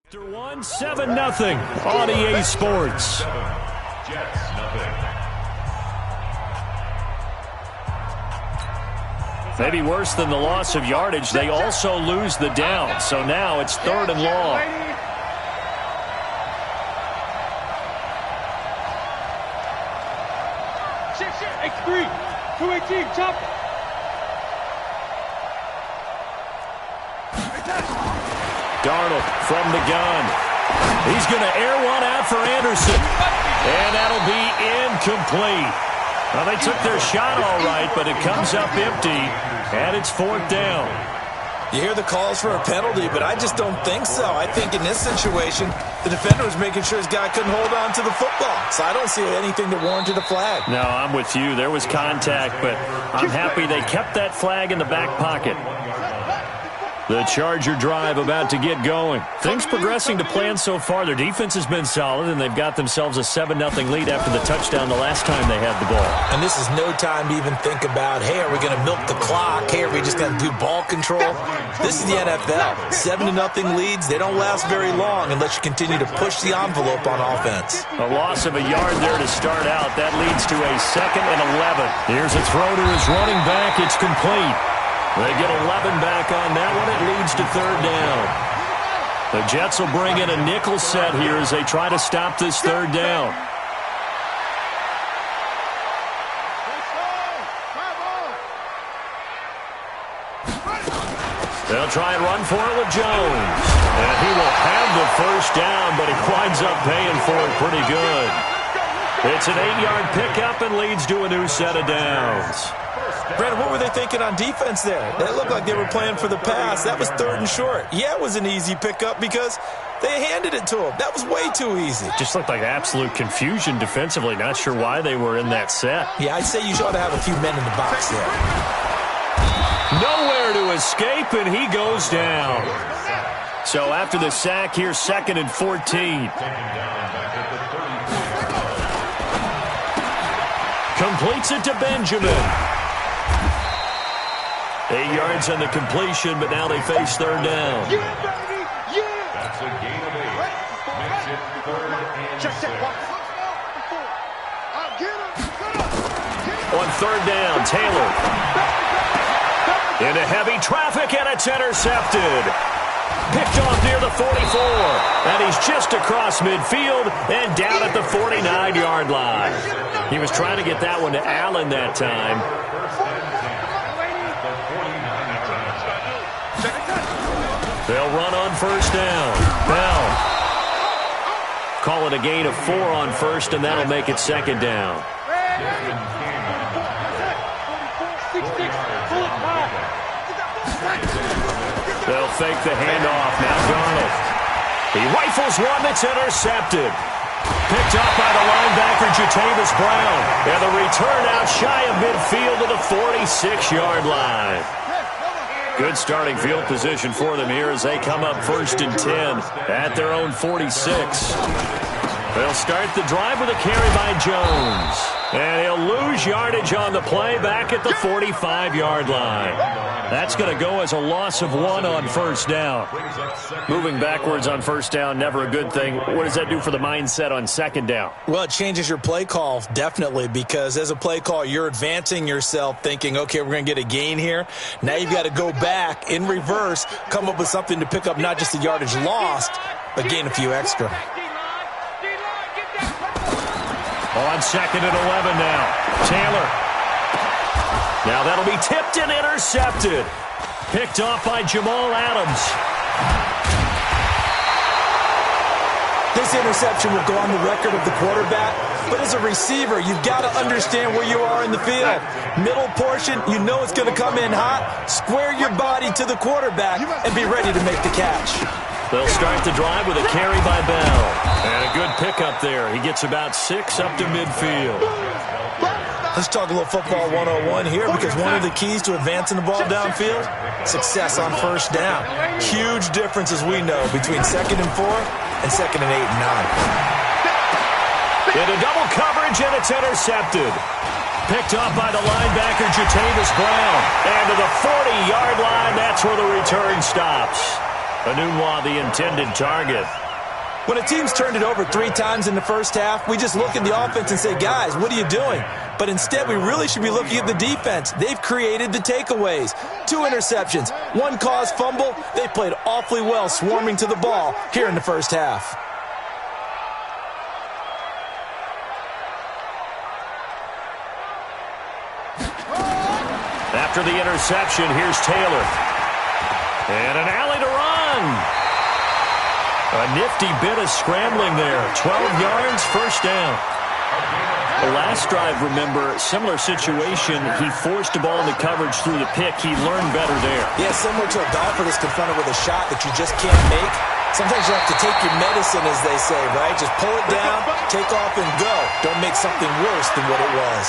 After 7-0 on EA Sports. Maybe worse than the loss of yardage, they also lose the down. So now it's 3rd and long. X3, 218, chop. Darnold from the gun. He's going to air one out for Anderson. And that'll be incomplete. Well, they took their shot all right, but it comes up empty, and it's 4th down. You hear the calls for a penalty, but I just don't think so. I think in this situation, the defender was making sure his guy couldn't hold on to the football. So I don't see anything that warranted a flag. No, I'm with you. There was contact, but I'm happy they kept that flag in the back pocket. The Charger drive about to get going. Things progressing to plan so far. Their defense has been solid, and they've got themselves a 7-0 lead after the touchdown the last time they had the ball. And this is no time to even think about, hey, are we going to milk the clock? Hey, are we just going to do ball control? This is the NFL. 7-0 leads, they don't last very long unless you continue to push the envelope on offense. A loss of a yard there to start out. That leads to a 2nd and 11. Here's a throw to his running back. It's complete. They get 11 back on that one. It leads to 3rd down. The Jets will bring in a nickel set here as they try to stop this 3rd down. They'll try and run for it with Jones. And he will have the 1st down, but he winds up paying for it pretty good. It's an 8-yard pickup and leads to a new set of downs. Brandon, what were they thinking on defense there? It looked like they were playing for the pass. That was 3rd and short. Yeah, it was an easy pickup because they handed it to him. That was way too easy. Just looked like absolute confusion defensively. Not sure why they were in that set. Yeah, I'd say you ought to have a few men in the box there. Nowhere to escape, and he goes down. So after the sack here, 2nd and 14. Completes it to Benjamin. 8 yards on the completion, but now they face 3rd down. That's a gain of 8. Makes it 3rd and 6. On 3rd down, Taylor. Into heavy traffic, and it's intercepted. Picked off near the 44. And he's just across midfield and down at the 49-yard line. He was trying to get that one to Allen that time. They'll run on 1st down. Bell. Call it a gain of 4 on 1st, and that'll make it 2nd down. They'll fake the handoff. Now Darnold. He rifles one that's intercepted. Picked up by the linebacker, Jatavis Brown. And the return out shy of midfield to the 46-yard line. Good starting field position for them here as they come up 1st and 10 at their own 46. They'll start the drive with a carry by Jones. And he'll lose yardage on the play back at the 45-yard line. That's going to go as a loss of 1 on 1st down. Moving backwards on 1st down, never a good thing. What does that do for the mindset on 2nd down? Well, it changes your play call, definitely, because as a play call, you're advancing yourself thinking, okay, we're going to get a gain here. Now you've got to go back in reverse, come up with something to pick up not just the yardage lost, but gain a few extra. On 2nd and 11 now. Taylor. Now that'll be tipped and intercepted. Picked off by Jamal Adams. This interception will go on the record of the quarterback, but as a receiver, you've got to understand where you are in the field. Middle portion, you know it's going to come in hot. Square your body to the quarterback and be ready to make the catch. They'll start the drive with a carry by Bell. And a good pickup there. He gets about 6 up to midfield. Let's talk a little football 101 here, because one of the keys to advancing the ball downfield, success on 1st down. Huge difference, as we know, between 2nd and 4 and 2nd and 8 and 9. Into double coverage, and it's intercepted. Picked off by the linebacker, Jatavis Brown. And to the 40-yard line, that's where the return stops. Anunwa, the intended target. When a team's turned it over 3 times in the first half, we just look at the offense and say, guys, what are you doing? But instead, we really should be looking at the defense. They've created the takeaways. 2 interceptions, 1 caused fumble. They played awfully well swarming to the ball here in the first half. After the interception, here's Taylor. And an alley to run. A nifty bit of scrambling there. 12 yards, first down. The last drive, remember, similar situation. He forced the ball into coverage through the pick. He learned better there. Yeah, similar to a golfer that's confronted with a shot that you just can't make. Sometimes you have to take your medicine, as they say, right? Just pull it down, take off, and go. Don't make something worse than what it was.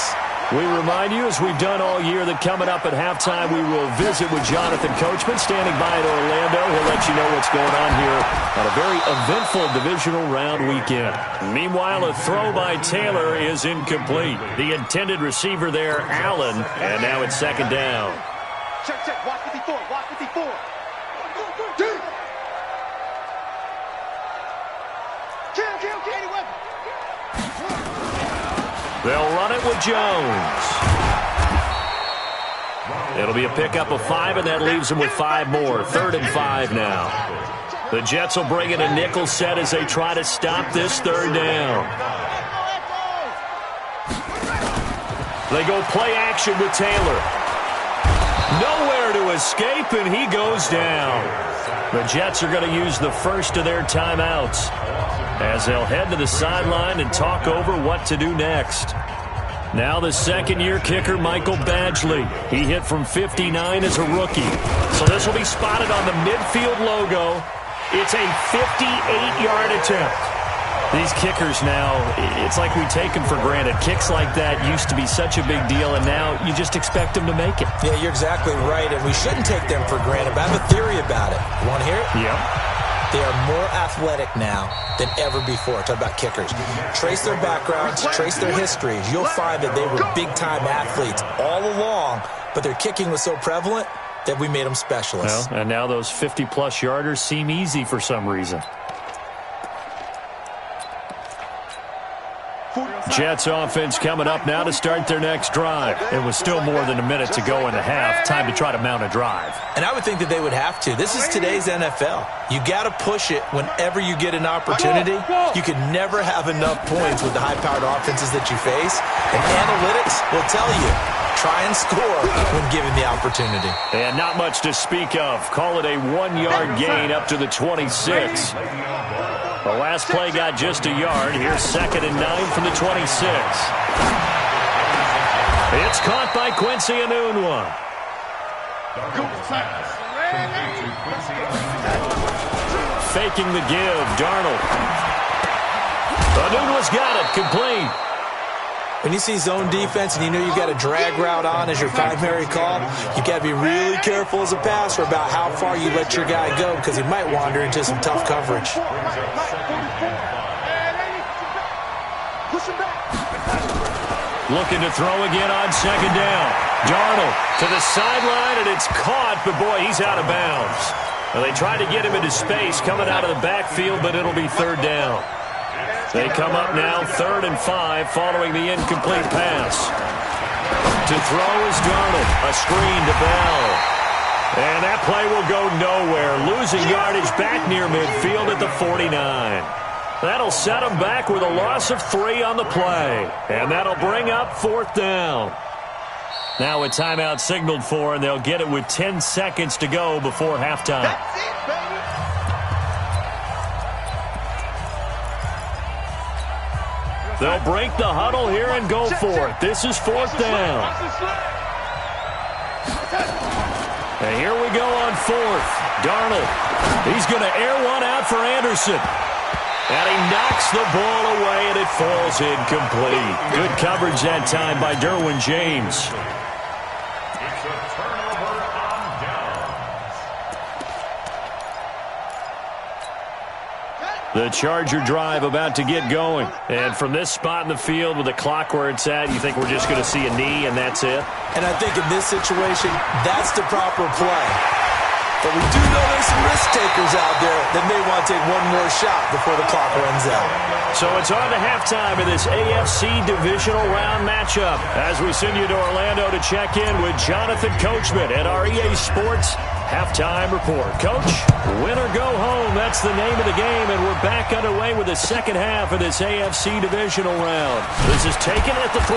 We remind you, as we've done all year, that coming up at halftime, we will visit with Jonathan Coachman, standing by in Orlando. He'll let you know what's going on here on a very eventful divisional round weekend. Meanwhile, a throw by Taylor is incomplete. The intended receiver there, Allen, and now it's second down. Check, watch 54, watch 54. They'll run it with Jones. It'll be a pickup of 5, and that leaves them with 5 more. 3rd and 5 now. The Jets will bring in a nickel set as they try to stop this 3rd down. They go play action with Taylor. Nowhere to escape, and he goes down. The Jets are going to use the first of their timeouts as they'll head to the sideline and talk over what to do next. Now the second-year kicker, Michael Badgley. He hit from 59 as a rookie. So this will be spotted on the midfield logo. It's a 58-yard attempt. These kickers now, it's like we take them for granted. Kicks like that used to be such a big deal, and now you just expect them to make it. Yeah, you're exactly right, and we shouldn't take them for granted, but I have a theory about it. You want to hear it? Yeah. They are more athletic now than ever before. Talk about kickers. Trace their backgrounds, trace their histories. You'll find that they were big-time athletes all along, but their kicking was so prevalent that we made them specialists. Well, and now those 50-plus yarders seem easy for some reason. Jets offense coming up now to start their next drive. It was still more than a minute to go in the half. Time to try to mount a drive. And I would think that they would have to. This is today's NFL. You got to push it whenever you get an opportunity. You can never have enough points with the high-powered offenses that you face. And analytics will tell you, try and score when given the opportunity. And not much to speak of. Call it a 1-yard gain up to the 26. The last play got just a yard. Here's 2nd and 9 from the 26. It's caught by Quincy Anunwa. Faking the give, Darnold. Anunwa's got it, complete. When you see zone defense and you know you've got a drag route on as your primary call, you've got to be really careful as a passer about how far you let your guy go because he might wander into some tough coverage. Looking to throw again on 2nd down. Darnold to the sideline, and it's caught, but boy, he's out of bounds. Well, they tried to get him into space coming out of the backfield, but it'll be 3rd down. They come up now 3rd and 5 following the incomplete pass. To throw is Darnold. A screen to Bell. And that play will go nowhere. Losing yardage back near midfield at the 49. That'll set them back with a loss of 3 on the play. And that'll bring up 4th down. Now a timeout signaled for, and they'll get it with 10 seconds to go before halftime. That's it, baby. They'll break the huddle here and go for it. This is 4th down. And here we go on 4th. Darnold. He's going to air one out for Anderson. And he knocks the ball away, and it falls incomplete. Good coverage that time by Derwin James. It's a turnover on downs. The Charger drive about to get going. And from this spot in the field with the clock where it's at, you think we're just going to see a knee and that's it? And I think in this situation, that's the proper play. But we do know there's some risk takers out there that may want to take one more shot before the clock runs out. So it's on to halftime in this AFC divisional round matchup as we send you to Orlando to check in with Jonathan Coachman at our EA Sports Halftime Report. Coach, win or go home, that's the name of the game, and we're back underway with the second half of this AFC divisional round. This is taken at the 3,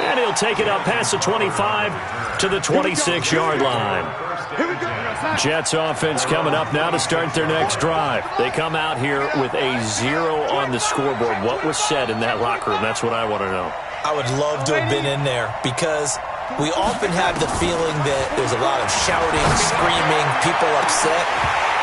and he'll take it up past the 25 to the 26-yard line. Jets offense coming up now to start their next drive. They come out here with a 0 on the scoreboard. What was said in that locker room? That's what I want to know. I would love to have been in there because we often have the feeling that there's a lot of shouting, screaming, people upset.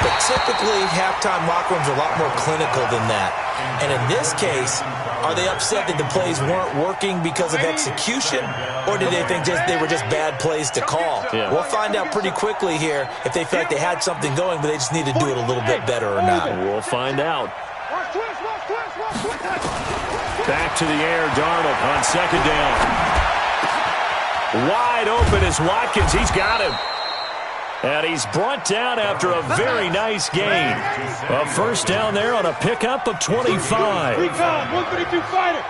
But typically, halftime locker rooms are a lot more clinical than that. And in this case, are they upset that the plays weren't working because of execution, or did they think they were just bad plays to call? Yeah. We'll find out pretty quickly here if they feel like they had something going, but they just need to do it a little bit better or not. We'll find out. Back to the air, Darnold on second down. Wide open is Watkins. He's got him. And he's brought down after a very nice gain. A first down there on a pickup of 25. 132 fighter.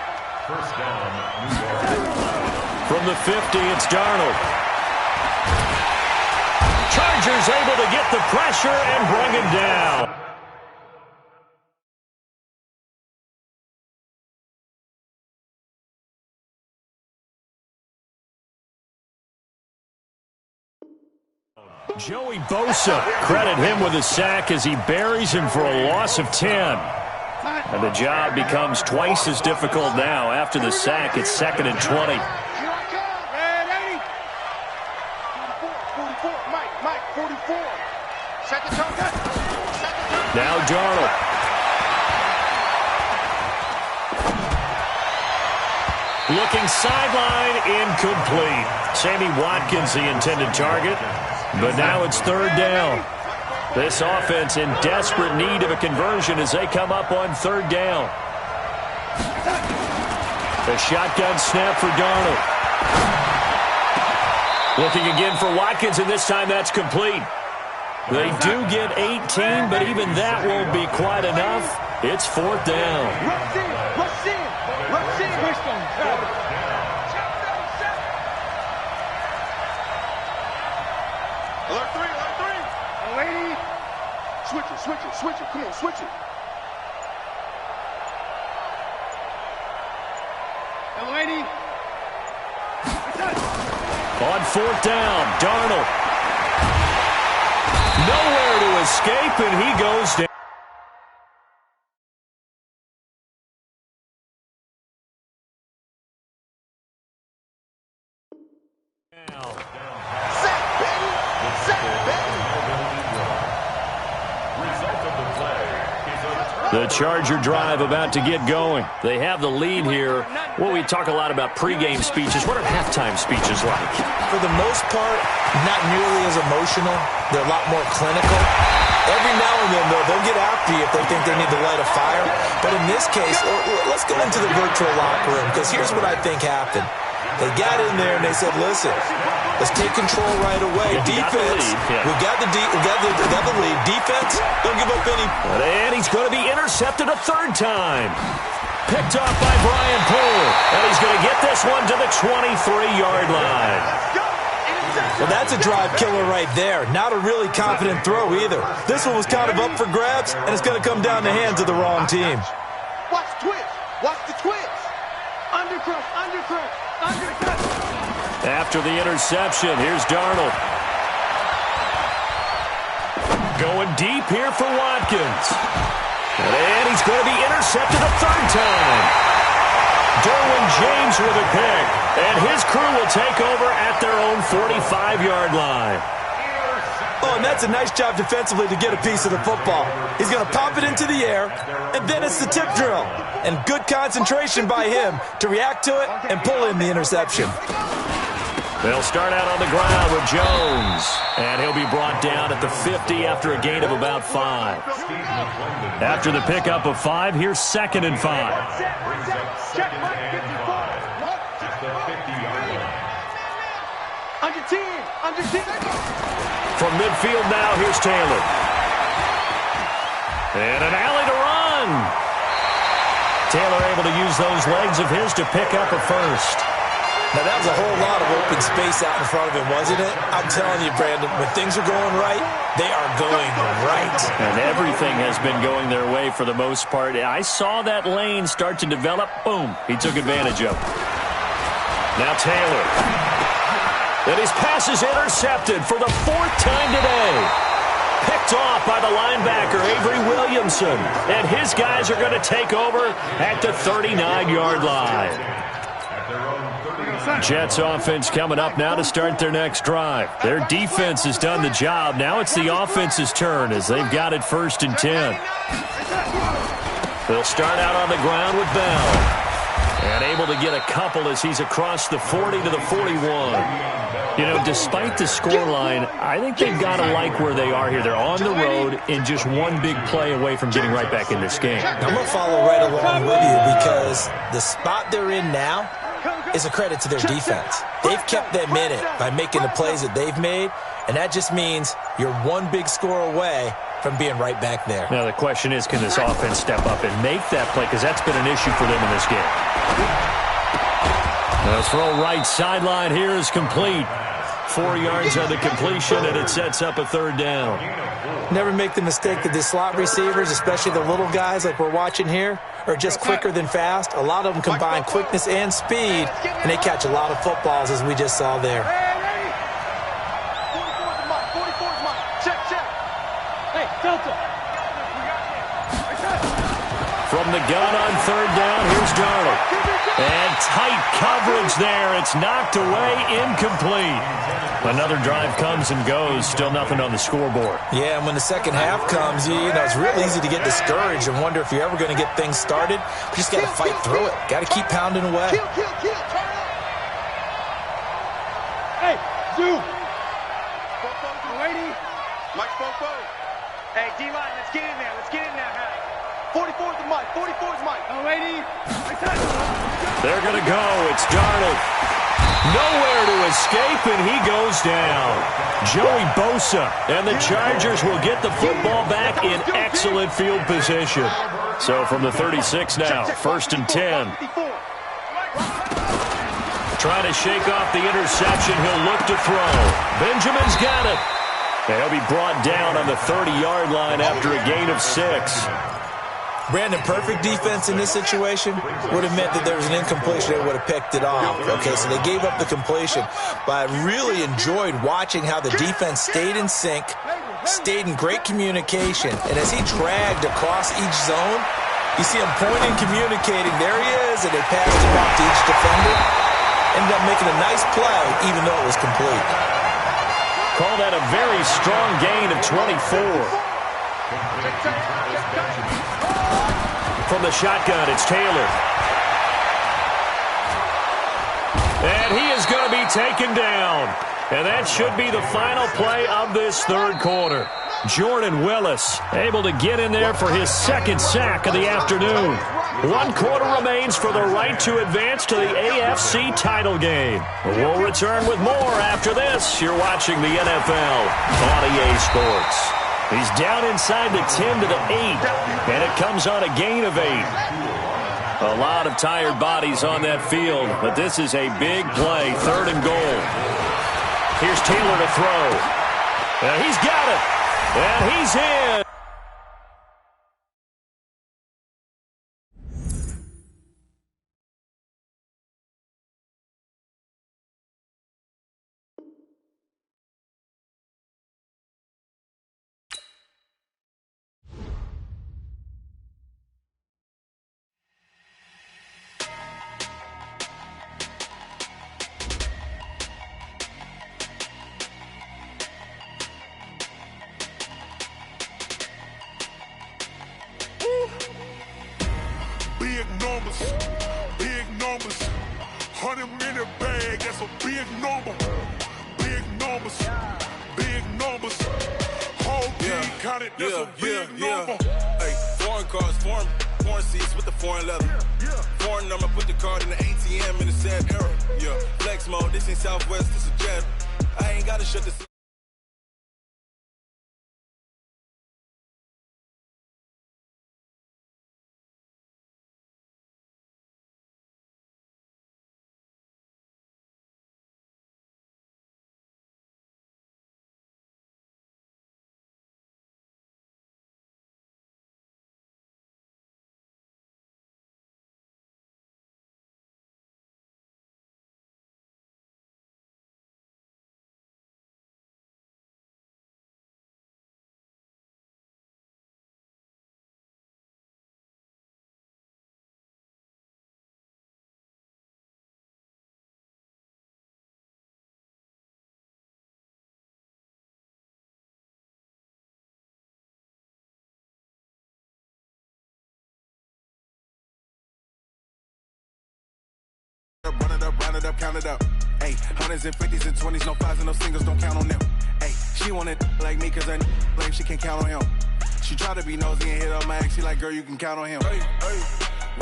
First down, New York. From the 50, it's Darnold. Chargers able to get the pressure and bring him down. Joey Bosa, credit him with a sack as he buries him for a loss of 10. And the job becomes twice as difficult now. After the sack, it's 2nd and 20. Now Darnold. Looking sideline, incomplete. Sammy Watkins, the intended target. But now it's 3rd down. This offense in desperate need of a conversion as they come up on 3rd down. A shotgun snap for Darnold. Looking again for Watkins, and this time that's complete. They do get 18, but even that won't be quite enough. It's 4th down. Switch it, come on, switch it. Lady. On 4th down, Darnold. Nowhere to escape, and he goes down. The Charger drive about to get going. They have the lead here. Well, we talk a lot about pregame speeches. What are halftime speeches like? For the most part, not nearly as emotional. They're a lot more clinical. Every now and then, though, they'll get after you if they think they need to light a fire. But in this case, let's go into the virtual locker room, because here's what I think happened. They got in there and they said, listen, let's take control right away. Defense, we got the lead. Defense, don't give up any. And he's going to be intercepted a 3rd time. Picked off by Brian Poole. And he's going to get this one to the 23-yard line. Well, that's a drive killer right there. Not a really confident throw either. This one was kind of up for grabs, and it's going to come down the hands of the wrong team. Watch twist. Watch the twist. Undercut. After the interception, here's Darnold. Going deep here for Watkins. And he's going to be intercepted a 3rd time. Derwin James with a pick. And his crew will take over at their own 45-yard line. Oh, and that's a nice job defensively to get a piece of the football. He's going to pop it into the air, and then it's the tip drill. And good concentration by him to react to it and pull in the interception. They'll start out on the ground with Jones. And he'll be brought down at the 50 after a gain of about 5. After the pickup of 5, here's 2nd and 5. Brings up 2nd and 5. Just the 50-yard line. Under 10. Under 10. From midfield now, here's Taylor. And an alley to run. Taylor able to use those legs of his to pick up a first. Now, that was a whole lot of open space out in front of him, wasn't it? I'm telling you, Brandon, when things are going right, they are going right. And everything has been going their way for the most part. I saw that lane start to develop. Boom. He took advantage of it. Now Taylor. And his pass is intercepted for the 4th time today. Picked off by the linebacker, Avery Williamson. And his guys are going to take over at the 39-yard line. Jets offense coming up now to start their next drive. Their defense has done the job. Now it's the offense's turn as they've got it 1st and 10. They'll start out on the ground with Bell. And able to get a couple as he's across the 40 to the 41. You know, despite the scoreline, I think they've got to like where they are here. They're on the road and just one big play away from getting right back in this game. I'm going to follow right along with you because the spot they're in now is a credit to their defense. They've kept them in it by making the plays that they've made, and that just means you're one big score away from being right back there. Now the question is, can this offense step up and make that play? Because that's been an issue for them in this game. The throw right sideline here is complete. 4 yards on the completion, and it sets up a 3rd down. Never make the mistake that the slot receivers, especially the little guys like we're watching here, are just quicker than fast. A lot of them combine quickness and speed, and they catch a lot of footballs, as we just saw there. 44's mine. Check, check. Hey, Delta. From the gun on 3rd down, here's Darnold. And tight coverage there. It's knocked away, incomplete. Another drive comes and goes. Still nothing on the scoreboard. Yeah, and when the second half comes, you know, it's real easy to get discouraged and wonder if you're ever going to get things started. You just got to fight through it. Got to keep pounding away. Kill, kill, kill. Turn up. Hey, Zoo. Lady. Mike Fofo. Hey, D-line, let's get in there. Let's get in there, Harry. 44's the Mike. 44's Mike. Oh, lady. They're going to go. It's Darnold. Nowhere to escape, and he goes down. Joey Bosa and the Chargers will get the football back in excellent field position. So from the 36 now, 1st and 10. Trying to shake off the interception. He'll look to throw. Benjamin's got it. And he'll be brought down on the 30-yard line after a gain of 6. Brandon, perfect defense in this situation would have meant that there was an incompletion. They would have picked it off. Okay, so they gave up the completion. But I really enjoyed watching how the defense stayed in sync, stayed in great communication. And as he dragged across each zone, you see him pointing, communicating. There he is, and they passed him off to each defender. Ended up making a nice play, even though it was complete. Call that a very strong gain of 24. From the shotgun, it's Taylor. And he is going to be taken down. And that should be the final play of this 3rd quarter. Jordan Willis able to get in there for his 2nd sack of the afternoon. 1 quarter remains for the right to advance to the AFC title game. We'll return with more after this. You're watching the NFL on EA Sports. He's down inside the 10 to the 8, and it comes on a gain of 8. A lot of tired bodies on that field, but this is a big play, 3rd and goal. Here's Taylor to throw. And he's got it, and he's in. Big numbers, 100-minute bag, that's a big number. Big numbers, whole team counted, that's a big number. Hey, foreign cars, foreign seats with the foreign leather. Foreign number, put the card in the ATM in the sad era. Yeah, flex mode, this ain't Southwest, this a jet. I ain't gotta shut this. Round it up, count it up. Ayy, hundreds and fifties and 20s, no fives and no singles, don't count on them. Ayy, she wanted like me cause her lame, she can't count on him. She try to be nosy and hit on my ex, she like, girl, you can count on him. Hey,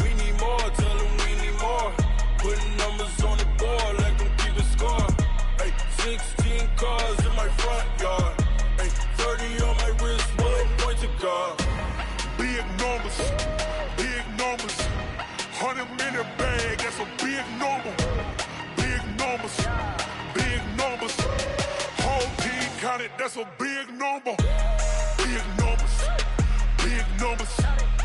we need more, tell them we need more. Putting numbers on the board, let them keep a score. Ayy, 16 cars in my front yard. Ayy, 30 on my wrist, bullet point to God. Big numbers, big numbers. 100-minute bag, that's a big number. Big numbers, big numbers. Whole team counted, that's a big number. Big numbers, big numbers.